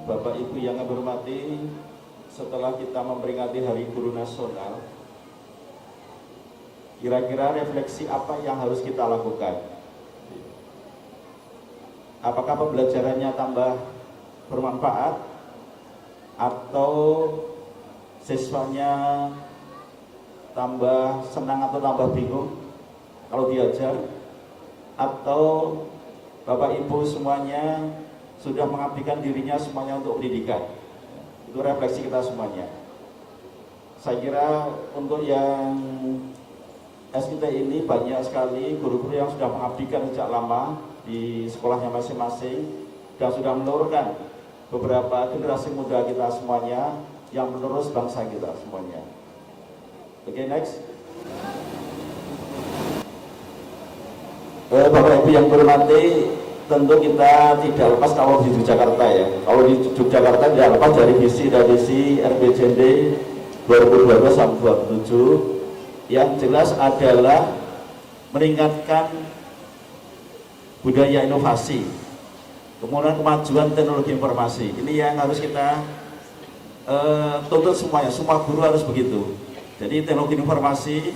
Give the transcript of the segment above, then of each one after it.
Bapak Ibu yang kami hormati, setelah kita memperingati Hari Guru Nasional, kira-kira refleksi apa yang harus kita lakukan? Apakah pembelajarannya tambah bermanfaat atau siswanya tambah senang atau tambah bingung kalau diajar, atau Bapak Ibu semuanya sudah mengabdikan dirinya semuanya untuk pendidikan? Itu refleksi kita semuanya. Saya kira untuk yang SIT ini banyak sekali guru-guru yang sudah mengabdikan sejak lama di sekolahnya masing-masing dan sudah menurunkan beberapa generasi muda kita semuanya yang menerus bangsa kita semuanya. Oke, next. Bapak Ibu yang berhormati, tentu kita tidak lepas kalau di Yogyakarta ya. Kalau di Yogyakarta tidak lepas dari visi dan misi RPJMD 2012 sampai 2027 yang jelas adalah meningkatkan budaya inovasi, kemudian kemajuan teknologi informasi. Ini yang harus kita tuntut semuanya, semua guru harus begitu. Jadi teknologi informasi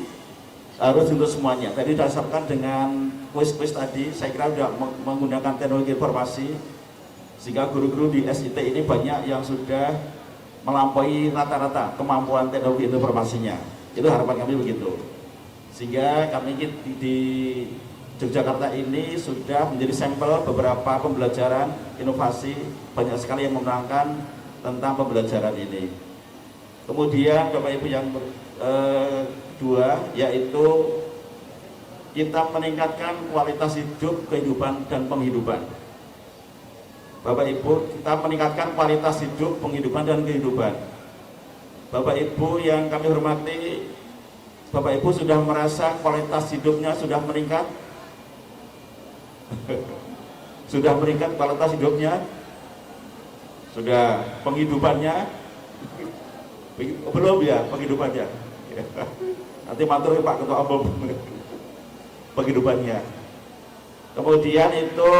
harus untuk semuanya. Tadi dasarkan dengan kuis-kuis tadi, saya kira sudah menggunakan teknologi informasi, sehingga guru-guru di SIT ini banyak yang sudah melampaui rata-rata kemampuan teknologi informasinya. Itu harapan kami begitu. Sehingga kami di Yogyakarta ini sudah menjadi sampel beberapa pembelajaran inovasi, banyak sekali yang menerangkan tentang pembelajaran ini. Kemudian Bapak Ibu yang kedua, yaitu kita meningkatkan kualitas hidup, kehidupan, dan penghidupan. Bapak Ibu, kita meningkatkan kualitas hidup, penghidupan, dan kehidupan. Bapak Ibu yang kami hormati, Bapak Ibu sudah merasa kualitas hidupnya sudah meningkat? Sudah meningkat kualitas hidupnya? Sudah. Penghidupannya? Belum ya penghidupannya? Nanti matur Pak Ketua Umum. Penghidupannya. Kemudian itu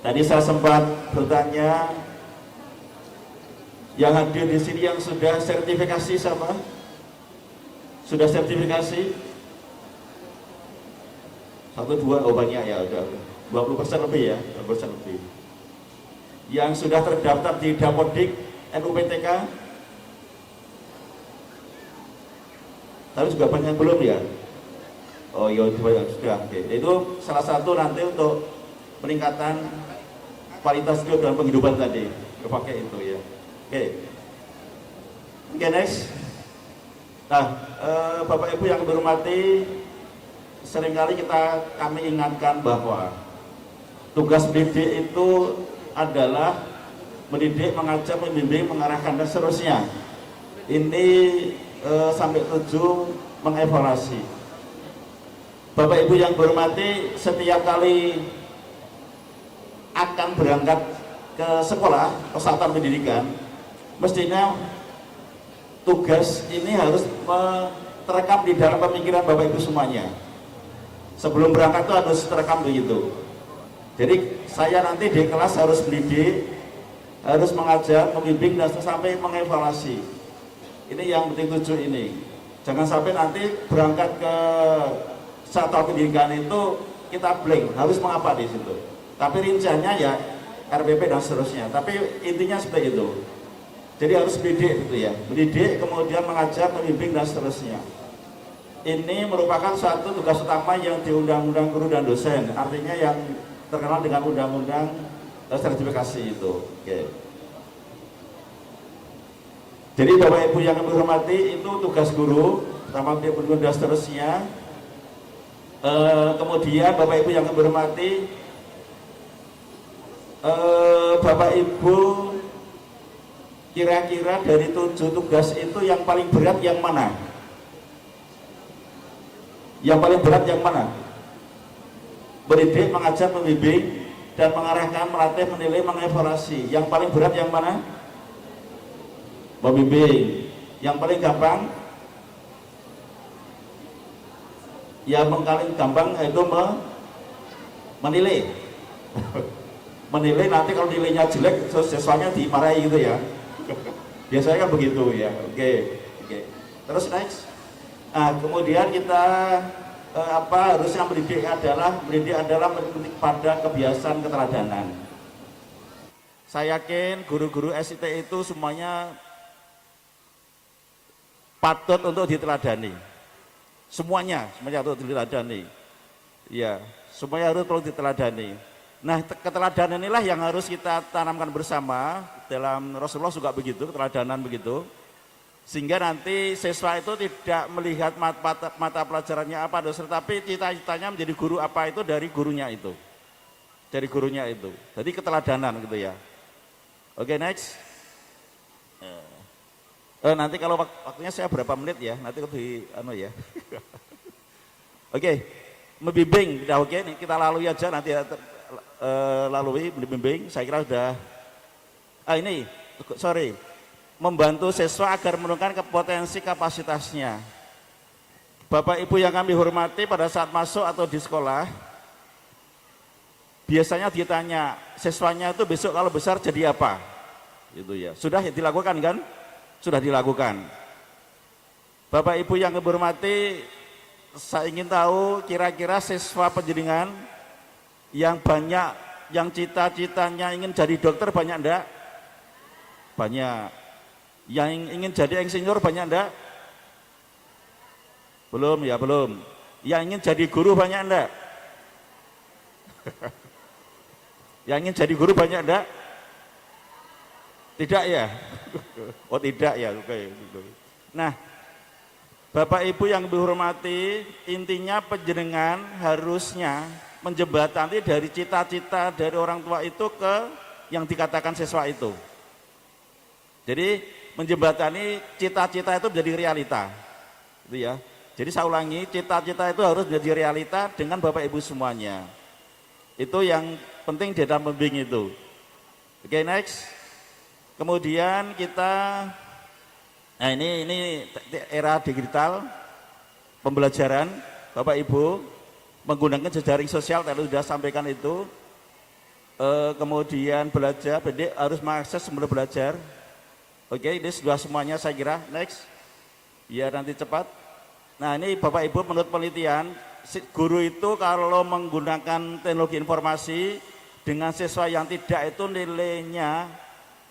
tadi saya sempat bertanya, yang hadir di sini yang sudah sertifikasi sama? Sudah sertifikasi? 1, 2, oh banyak ya, udah 20% lebih ya, 20% lebih. Yang sudah terdaftar di Dapodik NUPTK, tapi juga banyak belum ya. Oh iya, sudah. Oke. Itu salah satu nanti untuk peningkatan kualitas hidup dan penghidupan tadi, pakai itu ya. Oke. Oke, next. Nah, Bapak Ibu yang berhormati, seringkali kami ingatkan bahwa tugas pendidik itu adalah mendidik, mengajar, membimbing, mengarahkan, dan seterusnya. Ini sampai 7 mengevaluasi. Bapak Ibu yang berhormati, setiap kali akan berangkat ke sekolah, kesatuan pendidikan, mestinya tugas ini harus terekam di dalam pemikiran Bapak Ibu semuanya. Sebelum berangkat itu harus terekam begitu. Jadi saya nanti di kelas harus mendidik, harus mengajar, membimbing, dan sampai mengevaluasi. Ini yang penting 7 ini. Jangan sampai nanti berangkat ke satuan pendidikan itu kita blank, harus mengapa di situ. Tapi rinciannya ya RPP dan seterusnya. Tapi intinya seperti itu. Jadi harus mendidik gitu ya, mendidik, kemudian mengajar, membimbing, dan seterusnya. Ini merupakan suatu tugas utama yang di Undang-Undang Guru dan Dosen, artinya yang terkenal dengan Undang-Undang sertifikasi itu. Oke. Jadi Bapak Ibu yang kami hormati, itu tugas guru, pertama pendidikan dan seterusnya. Kemudian Bapak Ibu yang kami hormati, Bapak Ibu kira-kira dari 7 tugas itu yang paling berat yang mana? Yang paling berat yang mana? Mendidik, mengajar, membimbing, dan mengarahkan, melatih, menilai, mengevaluasi. Yang paling berat yang mana? Membimbing. Yang paling gampang? Yang paling gampang itu menilai. menilai, nanti kalau nilainya jelek terus siswanya dimarahi gitu ya. Biasanya kan begitu ya. Oke. Terus next. Nah, kemudian kita harusnya mendidik adalah mendidik pada kebiasaan keteladanan. Saya yakin guru-guru SIT itu semuanya patut untuk diteladani. Semuanya untuk diteladani. Ya, semuanya harus perlu diteladani. Nah, keteladanan inilah yang harus kita tanamkan bersama. Dalam Rasulullah juga begitu, keteladanan begitu. Sehingga nanti siswa itu tidak melihat mata pelajarannya apa, tetapi cita-citanya menjadi guru apa itu dari gurunya itu. Dari gurunya itu. Jadi keteladanan gitu ya. Oke, next. Nanti kalau waktunya saya berapa menit ya, nanti lebih ya. Oke, membimbing, udah oke, nih kita lalui aja nanti ya, lalui membimbing. Saya kira sudah. Membantu siswa agar menurunkan potensi kapasitasnya. Bapak Ibu yang kami hormati, pada saat masuk atau di sekolah, biasanya ditanya siswanya itu besok kalau besar jadi apa, gitu ya. Sudah dilakukan kan? Sudah dilakukan. Bapak Ibu yang kami hormati, saya ingin tahu kira-kira siswa penjenengan yang banyak, yang cita-citanya ingin jadi dokter banyak enggak? Banyak. Yang ingin jadi insinyur banyak enggak? Belum ya, belum. Yang ingin jadi guru banyak enggak? Yang ingin jadi guru banyak enggak? Tidak ya? Oh tidak ya, oke. Nah, Bapak Ibu yang dihormati, intinya penjenengan harusnya menjembatani dari cita-cita dari orang tua itu ke yang dikatakan siswa itu. Jadi menjembatani cita-cita itu menjadi realita, gitu ya. Jadi saya ulangi, cita-cita itu harus menjadi realita dengan Bapak Ibu semuanya. Itu yang penting di dalam pembimbing itu. Oke, next. Kemudian kita, nah ini era digital, pembelajaran, Bapak Ibu menggunakan jejaring sosial, tadi sudah sampaikan itu. Kemudian belajar, pendidik harus mengakses sumber belajar. Oke, ini sudah semuanya saya kira. Next, biar nanti cepat. Nah ini Bapak Ibu menurut penelitian, guru itu kalau menggunakan teknologi informasi dengan siswa yang tidak itu nilainya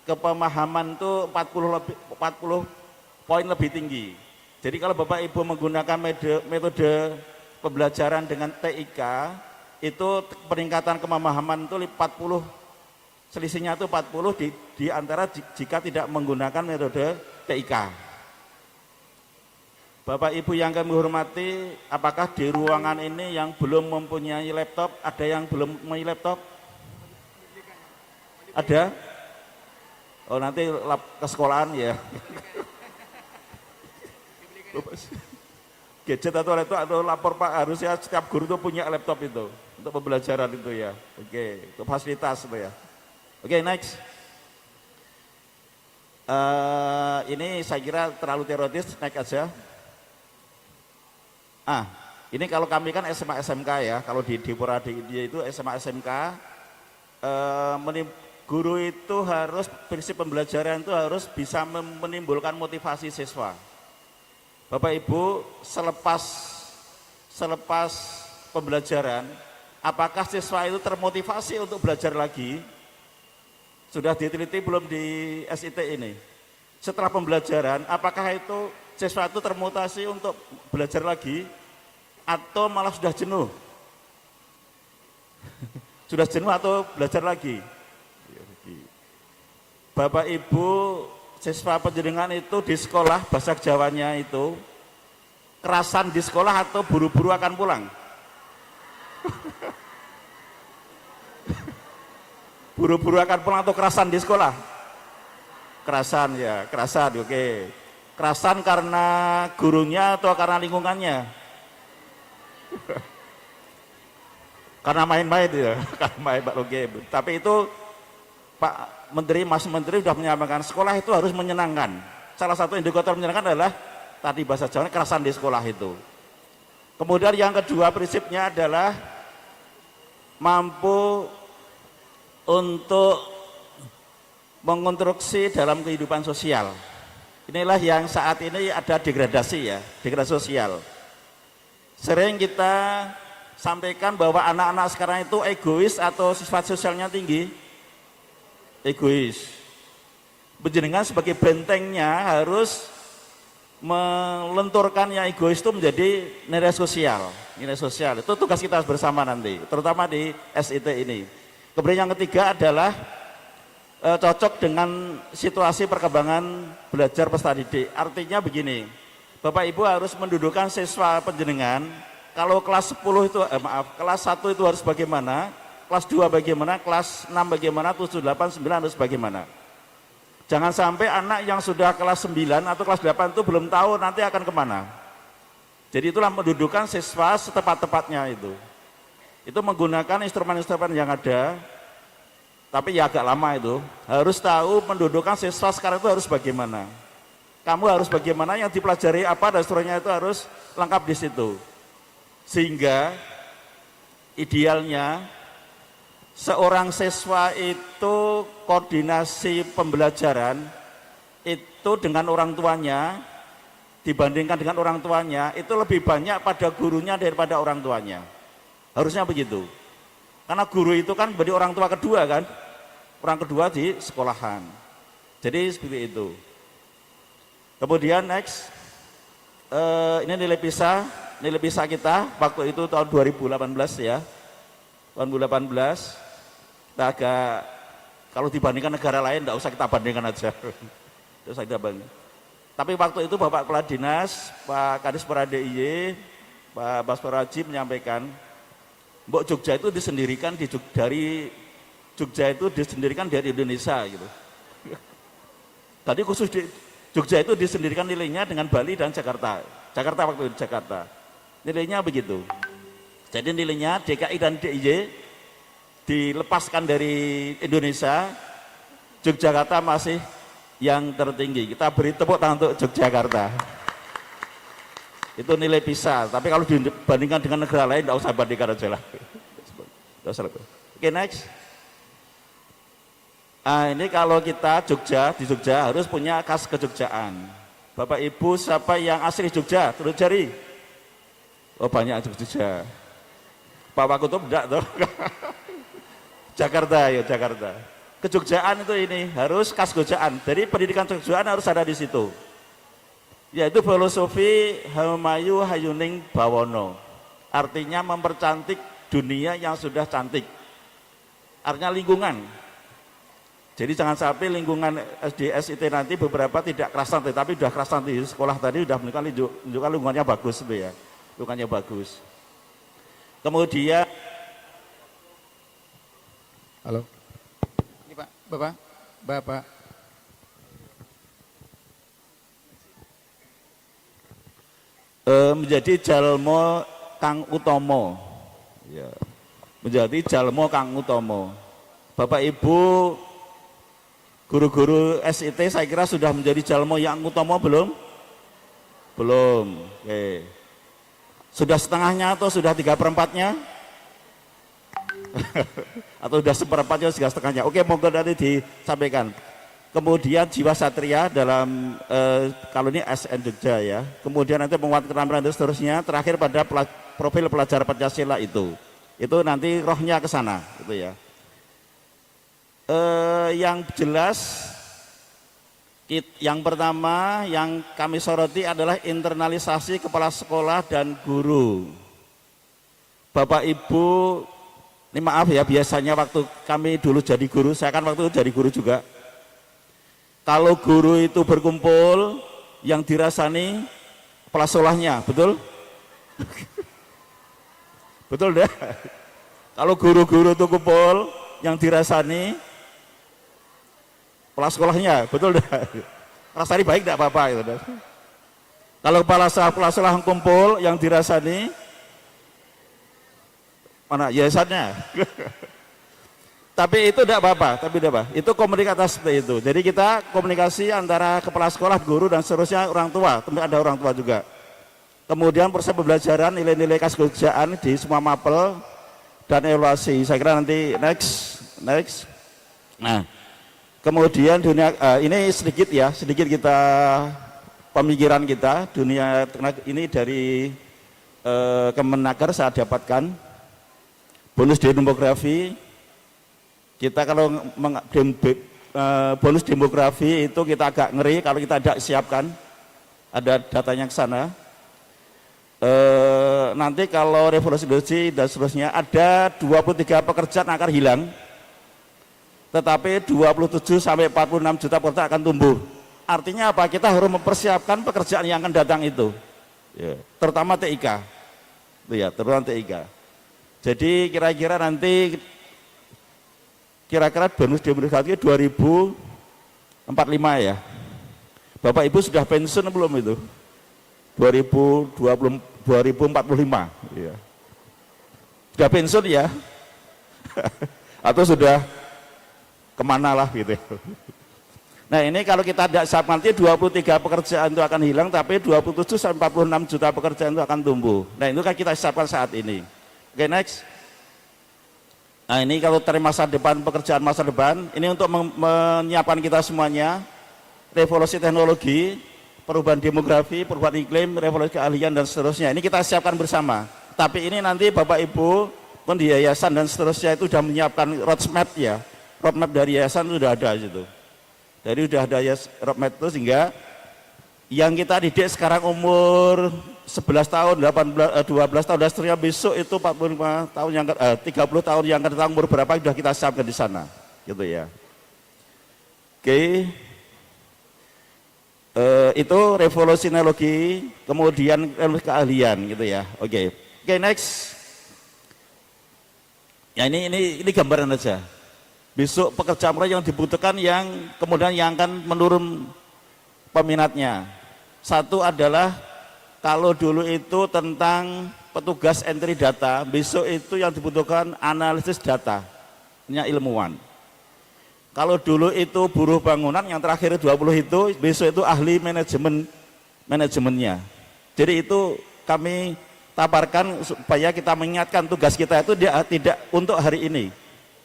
kepemahaman itu 40 poin lebih tinggi. Jadi kalau Bapak Ibu menggunakan metode pembelajaran dengan TIK, itu peningkatan kepemahaman itu 40, selisihnya itu 40 di antara jika tidak menggunakan metode TIK. Bapak Ibu yang kami hormati, apakah di ruangan ini yang belum mempunyai laptop, ada yang belum mempunyai laptop? Ada? Oh nanti ke sekolahan ya. Gadget atau laptop atau lapor Pak, harusnya setiap guru itu punya laptop itu untuk pembelajaran itu ya. Oke, itu fasilitas itu ya. Oke, next. Ini saya kira terlalu teoritis, naik aja. Ini kalau kami kan SMA SMK ya, kalau di Pura dia itu SMA SMK, guru itu harus, prinsip pembelajaran itu harus bisa menimbulkan motivasi siswa. Bapak Ibu, selepas pembelajaran, apakah siswa itu termotivasi untuk belajar lagi? Sudah diteliti belum di SIT ini? Setelah pembelajaran, apakah itu siswa itu termotivasi untuk belajar lagi? Atau malah sudah jenuh? Sudah jenuh atau belajar lagi? Bapak Ibu, siswa penjenengan itu di sekolah bahasa Jawanya itu kerasan di sekolah atau buru-buru akan pulang? Buru-buru akan pulang atau kerasan di sekolah? Kerasan ya, kerasan, oke. Kerasan karena gurunya atau karena lingkungannya? Karena main-main ya, karena main Pak Oke. Tapi itu Pak Menteri, Mas Menteri sudah menyampaikan sekolah itu harus menyenangkan. Salah satu indikator menyenangkan adalah tadi bahasa Jawa kerasan di sekolah itu. Kemudian yang kedua prinsipnya adalah mampu untuk mengonstruksi dalam kehidupan sosial. Inilah yang saat ini ada degradasi ya, degradasi sosial. Sering kita sampaikan bahwa anak-anak sekarang itu egois atau sifat sosialnya tinggi. Egois. Penjenengan sebagai bentengnya harus melenturkan yang egois itu menjadi nilai sosial. Nilai sosial itu tugas kita bersama nanti, terutama di SIT ini. Kemudian yang ketiga adalah cocok dengan situasi perkembangan belajar peserta didik. Artinya begini, Bapak Ibu harus mendudukkan siswa penjenengan. Kalau kelas 10 itu, kelas 1 itu harus bagaimana, kelas 2 bagaimana, kelas 6 bagaimana, 7, 8, 9 harus bagaimana. Jangan sampai anak yang sudah kelas 9 atau kelas 8 itu belum tahu nanti akan kemana. Jadi itulah mendudukan siswa setepat-tepatnya itu. Itu menggunakan instrumen-instrumen yang ada, tapi ya agak lama itu. Harus tahu mendudukan siswa sekarang itu harus bagaimana. Kamu harus bagaimana, yang dipelajari apa, dan seterusnya itu harus lengkap di situ. Sehingga idealnya seorang siswa itu koordinasi pembelajaran itu dengan orang tuanya, dibandingkan dengan orang tuanya itu lebih banyak pada gurunya daripada orang tuanya. Harusnya begitu, karena guru itu kan berarti orang tua kedua kan, orang kedua di sekolahan. Jadi seperti itu. Kemudian next, ini nilai PISA kita waktu itu tahun 2018 ya, tahun 2018. Kita agak, kalau dibandingkan negara lain tidak usah kita bandingkan aja. Tidak usah kita bandingkan. Tapi waktu itu Bapak Kepala Dinas, Pak Kadis Pera DIY, Pak Baspara Haji menyampaikan, Mbok Jogja itu disendirikan dari Jogja itu disendirikan dari Indonesia gitu. Tadi khusus di Jogja itu disendirikan nilainya dengan Bali dan Jakarta. Jakarta waktu itu Jakarta. Nilainya begitu. Jadi nilainya DKI dan DIY dilepaskan dari Indonesia, Yogyakarta masih yang tertinggi. Kita beri tepuk tangan untuk Yogyakarta. Itu nilai PISA. Tapi kalau dibandingkan dengan negara lain, tidak usah bandingkan aja lah. Oke, next. Nah, ini kalau kita di Jogja harus punya khas kejogjaan. Bapak Ibu siapa yang asli Jogja? Turun jari. Oh, banyak Jogja. Pak Wakutub enggak tuh. Jakarta, ya Jakarta. Kejogjaan itu ini harus khas Jogjaan. Jadi pendidikan kejogjaan harus ada di situ. Yaitu filosofi Hamayu Hayuning Bawono. Artinya mempercantik dunia yang sudah cantik. Artinya lingkungan. Jadi jangan sampai lingkungan SDSIT nanti beberapa tidak keras nanti, tapi sudah keras nanti. Sekolah tadi sudah menunjukkan lingkungannya bagus itu ya. Lingkungannya bagus. Kemudian, halo, ini Pak, Bapak. Menjadi jalmo kang utomo, ya. Menjadi jalmo kang utomo. Bapak Ibu, guru-guru SIT saya kira sudah menjadi jalmo yang utomo belum? Belum. Oke. Sudah setengahnya atau sudah 3/4-nya? Atau sudah 1/4-nya, sudah setengahnya? Oke, monggo nanti disampaikan. Kemudian jiwa satria dalam kalau ini SN Jogja ya. Kemudian nanti penguat keterampilan dan seterusnya. Terakhir pada profil pelajar Pancasila itu nanti rohnya ke sana, gitu ya. Yang jelas, yang pertama yang kami soroti adalah internalisasi kepala sekolah dan guru. Bapak Ibu, ini maaf ya, biasanya waktu kami dulu jadi guru, saya kan waktu itu jadi guru juga. Kalau guru itu berkumpul, yang dirasani kepala sekolahnya, betul? Betul deh. Kalau guru-guru itu kumpul, yang dirasani kepala sekolahnya, betul dah. Rasanya baik tidak apa-apa gitu. Kalau kepala sekolah kumpul, yang dirasani mana yayasannya. Tapi itu tidak apa-apa, Itu komunikasi seperti itu. Jadi kita komunikasi antara kepala sekolah, guru dan seterusnya orang tua, tentu ada orang tua juga. Kemudian proses pembelajaran, nilai-nilai kejogjaan di semua mapel dan evaluasi. Saya kira nanti next. Nah, kemudian dunia ini sedikit kita pemikiran kita dunia ini dari Kemenaker saya dapatkan bonus demografi. Kita kalau bonus demografi itu kita agak ngeri kalau kita tidak siapkan, ada datanya ke sana. Nanti kalau revolusi industri dan seterusnya ada 23 pekerjaan akan hilang, tetapi 27 sampai 46 juta pekerja akan tumbuh. Artinya apa? Kita harus mempersiapkan pekerjaan yang akan datang itu, ya, terutama TIK, ya, terutama TIK. Jadi kira-kira nanti bonus demografi 2045 ya. Bapak Ibu sudah pensiun belum itu? 2045 ya. Sudah pensiun ya? Atau sudah kemana lah gitu. Nah ini kalau kita tidak siap nanti 23 pekerjaan itu akan hilang, tapi 27 sampai 46 juta pekerjaan itu akan tumbuh. Nah itu kan kita siapkan saat ini. Oke, next. Nah ini kalau dari masa depan, pekerjaan masa depan, ini untuk menyiapkan kita semuanya, revolusi teknologi, perubahan demografi, perubahan iklim, revolusi keahlian dan seterusnya. Ini kita siapkan bersama. Tapi ini nanti Bapak Ibu pun di yayasan dan seterusnya itu sudah menyiapkan roadmap ya. Roadmap dari yayasan itu sudah ada gitu. Jadi sudah ada roadmap itu sehingga yang kita didik sekarang umur 11 tahun, 12 tahun dan seterusnya, besok itu 45 tahun yang 30 tahun yang akan datang, umur berapa sudah kita siapkan di sana gitu ya. Oke. Itu revolusi teknologi, kemudian revolusi keahlian gitu ya. Oke, next. Ya ini gambaran aja. Besok pekerjaan yang dibutuhkan yang kemudian yang akan menurun peminatnya. Satu adalah kalau dulu itu tentang petugas entry data, besok itu yang dibutuhkan analisis data, ini ilmuwan. Kalau dulu itu buruh bangunan, yang terakhir 20 itu, besok itu ahli manajemennya. Jadi itu kami taparkan supaya kita mengingatkan tugas kita itu tidak untuk hari ini.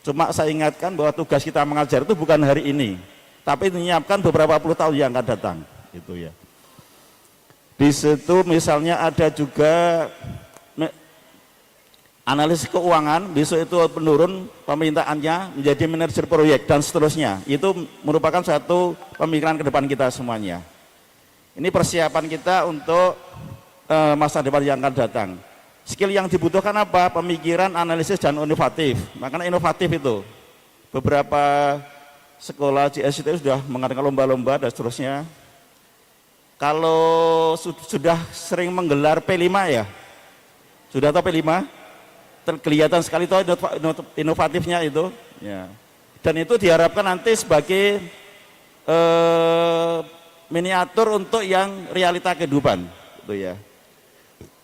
Cuma saya ingatkan bahwa tugas kita mengajar itu bukan hari ini, tapi menyiapkan beberapa puluh tahun yang akan datang. Itu ya. Di situ misalnya ada juga analisis keuangan, besok itu menurun pemintaannya menjadi manajer proyek dan seterusnya. Itu merupakan satu pemikiran ke depan kita semuanya. Ini persiapan kita untuk masa depan yang akan datang. Skill yang dibutuhkan apa? Pemikiran, analisis, dan inovatif. Makanya inovatif itu. Beberapa sekolah JS itu sudah mengadakan lomba-lomba dan seterusnya. Kalau sudah sering menggelar P5 ya? Sudah tahu P5? Kelihatan sekali itu inovatifnya itu. Ya. Dan itu diharapkan nanti sebagai miniatur untuk yang realita kehidupan. Gitu ya.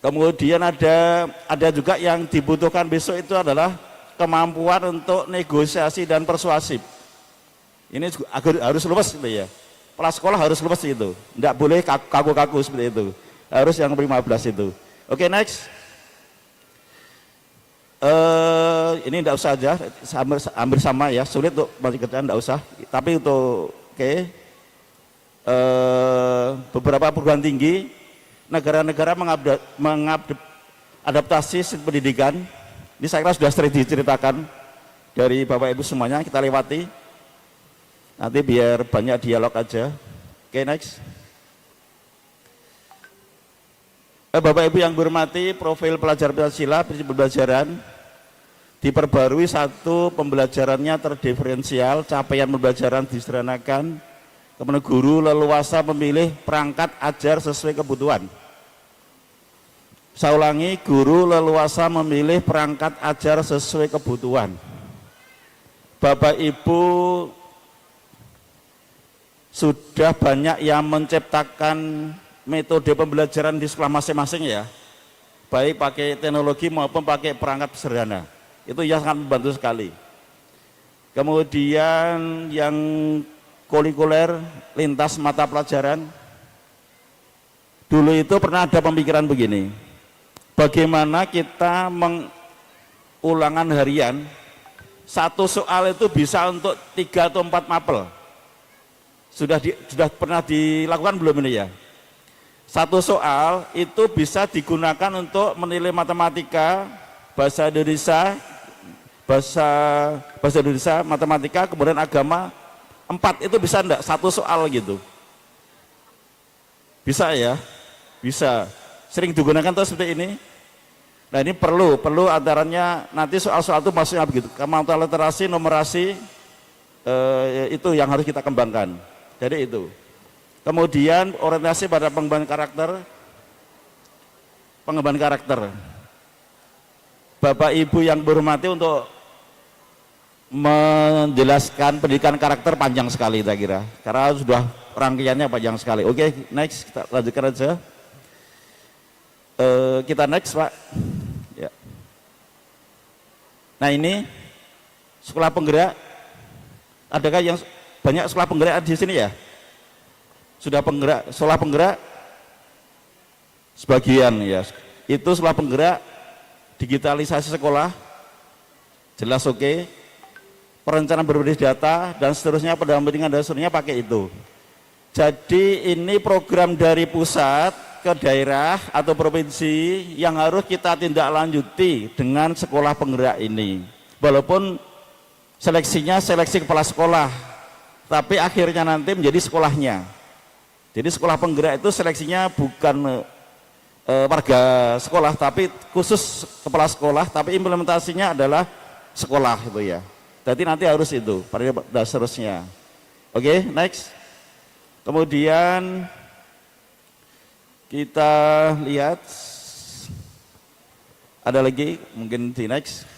Kemudian ada juga yang dibutuhkan besok itu adalah kemampuan untuk negosiasi dan persuasif. Ini harus luas gitu ya. Prasekolah harus luas itu. Tidak boleh kaku-kaku seperti itu. Harus yang 15 itu. Oke, next. Ini tidak usah aja, hampir sama ya. Sulit untuk masih kerjaan tidak usah. Tapi untuk beberapa perguruan tinggi, negara-negara mengadaptasi sistem pendidikan. Ini saya kira sudah sering diceritakan dari Bapak Ibu semuanya, kita lewati. Nanti biar banyak dialog aja. Oke, next. Bapak Ibu yang berhormati, profil pelajar Pancasila, prinsip pembelajaran diperbarui. Satu, pembelajarannya terdiferensial, capaian pembelajaran disederhanakan. Kemudian guru leluasa memilih perangkat ajar sesuai kebutuhan. Saya ulangi, guru leluasa memilih perangkat ajar sesuai kebutuhan. Bapak Ibu sudah banyak yang menciptakan metode pembelajaran di sekolah masing-masing ya. Baik pakai teknologi maupun pakai perangkat sederhana. Itu yang sangat membantu sekali. Kemudian yang kurikuler lintas mata pelajaran, dulu itu pernah ada pemikiran begini, bagaimana kita mengulangan harian satu soal itu bisa untuk 3 atau 4 mapel. Sudah pernah dilakukan belum ini ya? Satu soal itu bisa digunakan untuk menilai matematika, bahasa Indonesia, bahasa Indonesia, matematika, kemudian agama. 4 itu bisa enggak? Satu soal gitu. Bisa ya? Bisa. Sering digunakan tuh seperti ini. Nah ini perlu antaranya nanti soal-soal itu maksudnya begitu. Kemampuan literasi, numerasi, itu yang harus kita kembangkan. Jadi itu. Kemudian orientasi pada pengembangan karakter. Bapak Ibu yang berhormati, untuk menjelaskan pendidikan karakter panjang sekali saya kira. Karena sudah rangkaiannya panjang sekali. Oke, next kita lanjutkan aja. Kita next Pak. Ya. Nah ini sekolah penggerak. Adakah yang banyak sekolah penggerak di sini ya? Sudah sekolah penggerak? Sebagian ya. Itu sekolah penggerak, digitalisasi sekolah, jelas oke. Perencanaan berbasis data dan seterusnya, pendampingan dan seterusnya pakai itu. Jadi ini program dari pusat ke daerah atau provinsi yang harus kita tindak lanjuti dengan sekolah penggerak ini. Walaupun seleksinya seleksi kepala sekolah, tapi akhirnya nanti menjadi sekolahnya. Jadi sekolah penggerak itu seleksinya bukan warga sekolah, tapi khusus kepala sekolah, tapi implementasinya adalah sekolah itu ya. Jadi nanti harus itu, pada seterusnya. Oke, next. Kemudian kita lihat ada lagi, mungkin di next.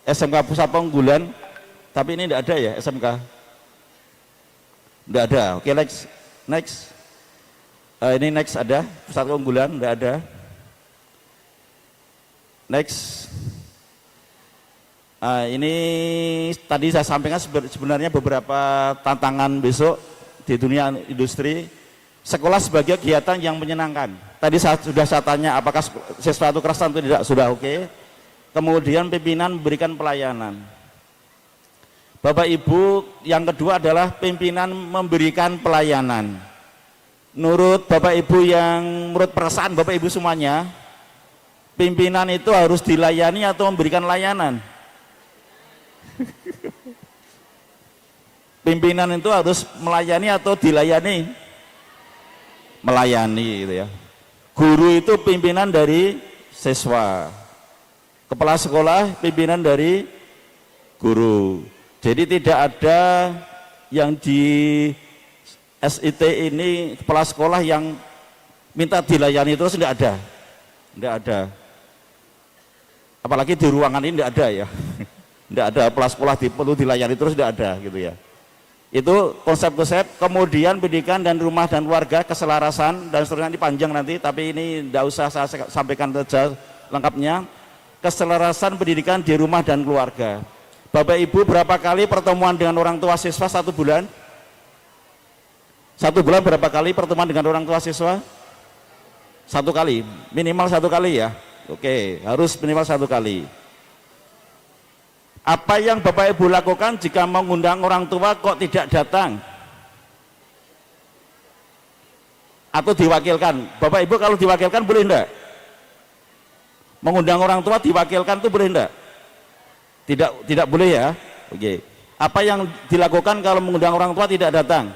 SMK Pusat Unggulan, tapi ini tidak ada ya SMK. Tidak ada. Oke, next. Ini next ada, Pusat Unggulan tidak ada. Next. Ini tadi saya sampaikan sebenarnya beberapa tantangan besok di dunia industri. Sekolah sebagai kegiatan yang menyenangkan. Tadi sudah saya tanya apakah siswa itu keras atau tidak, sudah oke. Kemudian pimpinan memberikan pelayanan. Bapak Ibu, yang kedua adalah pimpinan memberikan pelayanan. Menurut Bapak Ibu menurut perasaan Bapak Ibu semuanya, pimpinan itu harus dilayani atau memberikan layanan? Pimpinan itu harus melayani atau dilayani? Melayani gitu ya. Guru itu pimpinan dari siswa. Kepala sekolah pimpinan dari guru. Jadi tidak ada yang di SIT ini kepala sekolah yang minta dilayani terus, tidak ada. Tidak ada. Apalagi di ruangan ini tidak ada ya. Tidak ada kepala sekolah perlu dilayani terus, tidak ada gitu ya. Itu konsep-konsep. Kemudian pendidikan dan rumah dan keluarga, keselarasan dan seterusnya, ini panjang nanti, tapi ini tidak usah saya sampaikan saja lengkapnya. Keselarasan pendidikan di rumah dan keluarga. Bapak Ibu, berapa kali pertemuan dengan orang tua siswa 1 bulan? 1 bulan berapa kali pertemuan dengan orang tua siswa? 1 kali, minimal 1 kali ya. Oke, harus minimal 1 kali. Apa yang Bapak Ibu lakukan jika mengundang orang tua kok tidak datang? Atau diwakilkan? Bapak Ibu kalau diwakilkan boleh enggak? Mengundang orang tua diwakilkan itu boleh enggak? Tidak boleh ya. Oke. Apa yang dilakukan kalau mengundang orang tua tidak datang?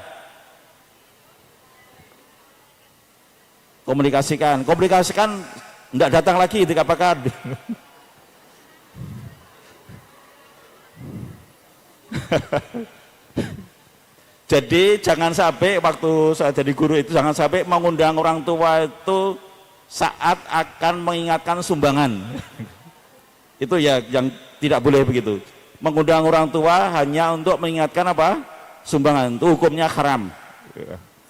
Komunikasikan enggak datang lagi, tidak apakah. Jadi jangan sampai waktu saya jadi guru itu, jangan sampai mengundang orang tua itu saat akan mengingatkan sumbangan. Itu ya yang tidak boleh begitu. Mengundang orang tua hanya untuk mengingatkan apa? Sumbangan. Itu hukumnya haram.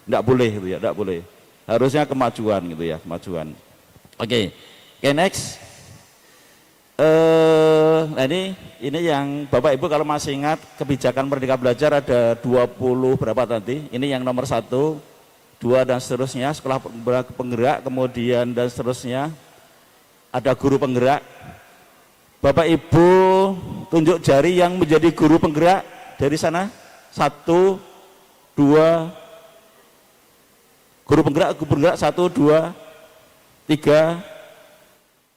Tidak boleh itu ya, tidak boleh. Harusnya kemajuan gitu ya, kemajuan. Oke, next. Nah ini yang Bapak Ibu kalau masih ingat, kebijakan Merdeka Belajar ada 20 berapa tadi? Ini yang nomor 1, 2 dan seterusnya, sekolah penggerak, kemudian dan seterusnya. ada guru penggerak. Bapak Ibu tunjuk jari yang menjadi guru penggerak dari sana. 1, 2, guru penggerak 1, 2, 3,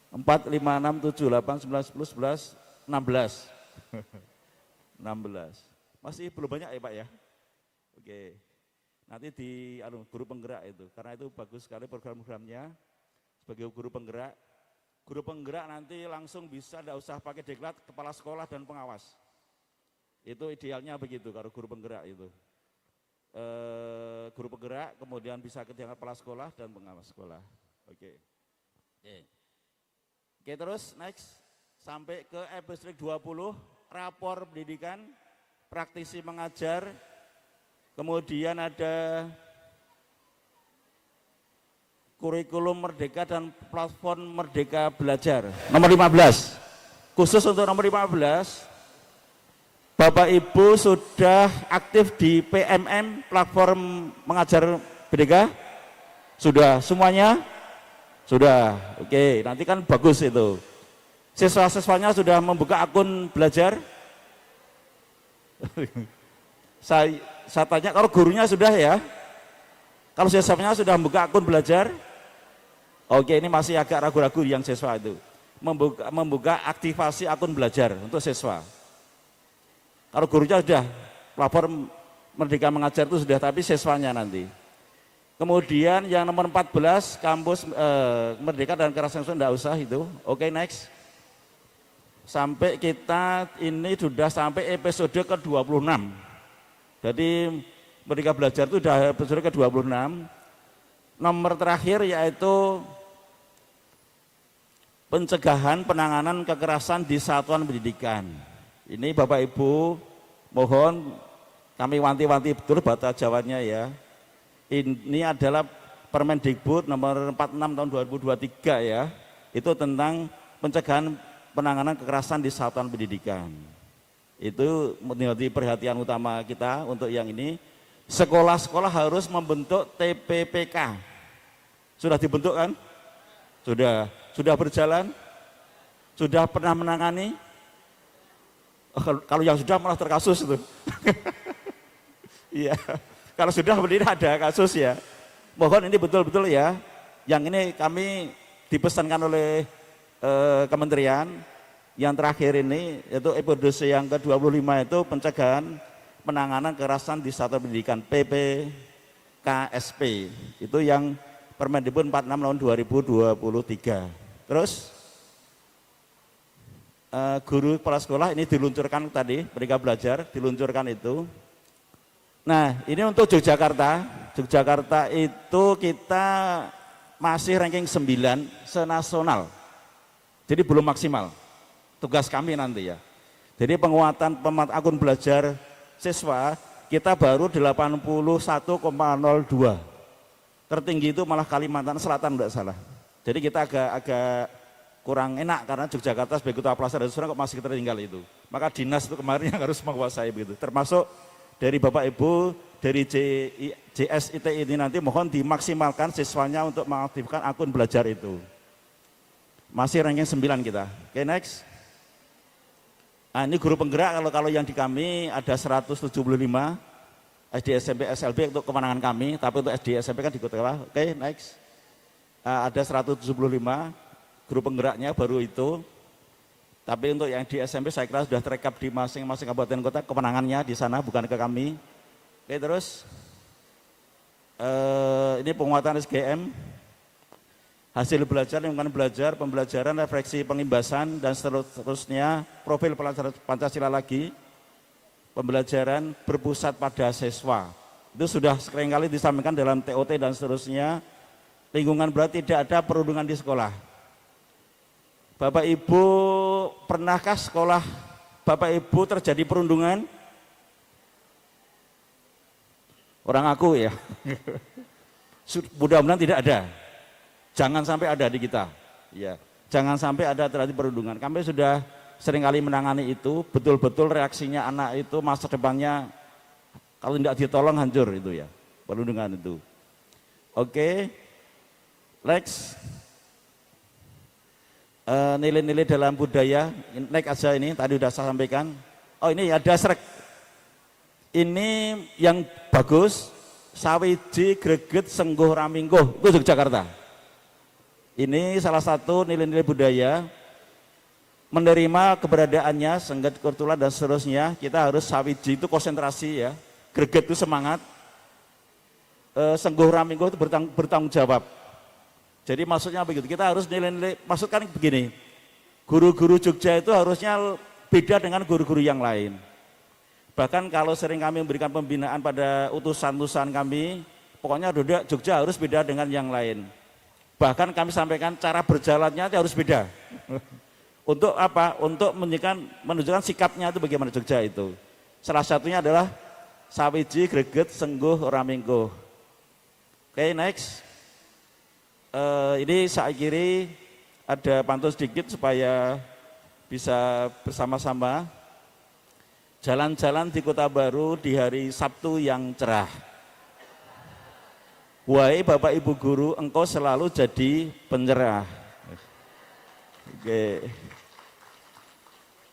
4, 5, 6, 7, 8, 9, 10, 11, 16. 16. Masih belum banyak ya Pak ya? Oke. Nanti di guru penggerak itu, karena itu bagus sekali program-programnya. Sebagai guru penggerak nanti langsung bisa, tidak usah pakai diklat, kepala sekolah dan pengawas. Itu idealnya begitu kalau guru penggerak itu. Guru penggerak kemudian bisa ke kepala sekolah dan pengawas sekolah. Oke. Oke, terus next sampai ke episode 20, rapor pendidikan, praktisi mengajar, kemudian ada kurikulum merdeka dan platform merdeka belajar. Nomor 15, khusus untuk nomor 15, Bapak Ibu sudah aktif di PMM, platform mengajar merdeka? Sudah semuanya? Sudah, oke, nanti kan bagus itu. Siswa-siswanya sudah membuka akun belajar? Saya tanya, kalau gurunya sudah ya? Kalau siswanya sudah membuka akun belajar? Oke, ini masih agak ragu-ragu yang siswa itu. Membuka aktivasi akun belajar untuk siswa. Kalau gurunya sudah, platform Merdeka Mengajar itu sudah, tapi siswanya nanti. Kemudian yang nomor 14, kampus Merdeka dan Kekerasan Seksual, enggak usah itu. Oke, next. Sampai kita ini sudah sampai episode ke-26. Jadi Merdeka Belajar itu sudah episode ke-26. Nomor terakhir yaitu pencegahan penanganan kekerasan di satuan pendidikan. Ini Bapak Ibu mohon kami wanti-wanti betul bahasa Jawanya ya. Ini adalah Permendikbud nomor 46 tahun 2023 ya. Itu tentang pencegahan penanganan kekerasan di satuan pendidikan. Itu menjadi perhatian utama kita untuk yang ini. Sekolah-sekolah harus membentuk TPPK. Sudah dibentuk kan? Sudah berjalan? Sudah pernah menangani? Kalau yang sudah malah terkasus itu. Iya. Kalau sudah berdiri ada kasus ya. Mohon ini betul-betul ya. Yang ini kami dipesankan oleh kementerian. Yang terakhir ini yaitu episode yang ke-25 itu pencegahan penanganan kekerasan di satuan pendidikan PPKSP. Itu yang Permendikbud 46 tahun 2023. Terus guru kepala sekolah ini diluncurkan tadi, Merdeka Belajar diluncurkan itu. Nah, ini untuk Yogyakarta. Yogyakarta itu kita masih ranking 9 senasional. Jadi belum maksimal. Tugas kami nanti ya. Jadi penguatan akun belajar siswa kita baru 81,02. Tertinggi itu malah Kalimantan Selatan enggak salah. Jadi kita agak kurang enak karena Yogyakarta sebagai kota pelaksanaan kok masih tertinggal itu. Maka dinas itu kemarin yang harus menguasai begitu. Termasuk dari Bapak Ibu dari JSIT ini nanti mohon dimaksimalkan siswanya untuk mengaktifkan akun belajar itu. Masih ranking 9 kita. Oke, next. Nah, ini guru penggerak kalau yang di kami ada 175 SD SMP SLB untuk kemenangan kami, tapi untuk SD SMP kan di Kota. Oke, next. Ada 175 guru penggeraknya baru itu. Tapi untuk yang di SMP saya kira sudah terekap di masing-masing kabupaten kota kemenangannya di sana, bukan ke kami. Oke, terus ini penguatan SGM, hasil belajar, lingkungan belajar, pembelajaran, refleksi, pengimbasan, dan seterusnya, profil pelajaran Pancasila lagi, pembelajaran berpusat pada siswa. Itu sudah seringkali disampaikan dalam TOT dan seterusnya. Lingkungan berarti tidak ada perundungan di sekolah. Bapak Ibu, pernahkah sekolah Bapak Ibu terjadi perundungan? Orang aku ya. Mudah-mudahan tidak ada. Jangan sampai ada di kita. Ya, jangan sampai ada terjadi perundungan. Kami sudah seringkali menangani itu, betul-betul reaksinya anak itu masa depannya kalau tidak ditolong hancur itu ya, perundungan itu. Oke. Next. nilai-nilai dalam budaya. Naik aja ini, tadi sudah saya sampaikan. Oh ini ada srek. Ini yang bagus, Sawiji, Greget, Sengguh, Ramingguh, itu Yogyakarta. Ini salah satu nilai-nilai budaya. Menerima keberadaannya, Sengget, Kurtula dan seterusnya, kita harus Sawiji itu konsentrasi ya, Greget itu semangat, Sengguh, Ramingguh itu bertanggung jawab. Jadi maksudnya begitu, kita harus nilai-nilai, maksudkan begini, guru-guru Jogja itu harusnya beda dengan guru-guru yang lain. Bahkan kalau sering kami memberikan pembinaan pada utusan-utusan kami, pokoknya Jogja harus beda dengan yang lain. Bahkan kami sampaikan cara berjalannya itu harus beda. Untuk apa? Untuk menunjukkan sikapnya itu bagaimana Jogja itu. Salah satunya adalah Sawiji, Greget, Sengguh, Ramingguh. Oke, next. Ini saya kiri ada pantun sedikit supaya bisa bersama-sama. Jalan-jalan di Kota Baru di hari Sabtu yang cerah. Wahai Bapak Ibu Guru, engkau selalu jadi penyerah. Oke.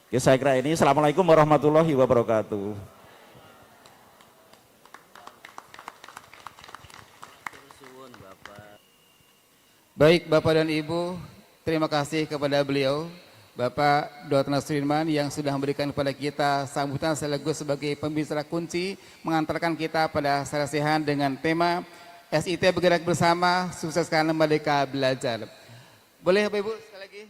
Oke, saya kira ini. Assalamualaikum warahmatullahi wabarakatuh. Baik Bapak dan Ibu, terima kasih kepada beliau, Bapak Dr. Nasrullah yang sudah memberikan kepada kita sambutan sekaligus sebagai pembicara kunci, mengantarkan kita pada serasihan dengan tema SIT bergerak bersama, sukseskan Merdeka Belajar. Boleh Bapak Ibu sekali lagi?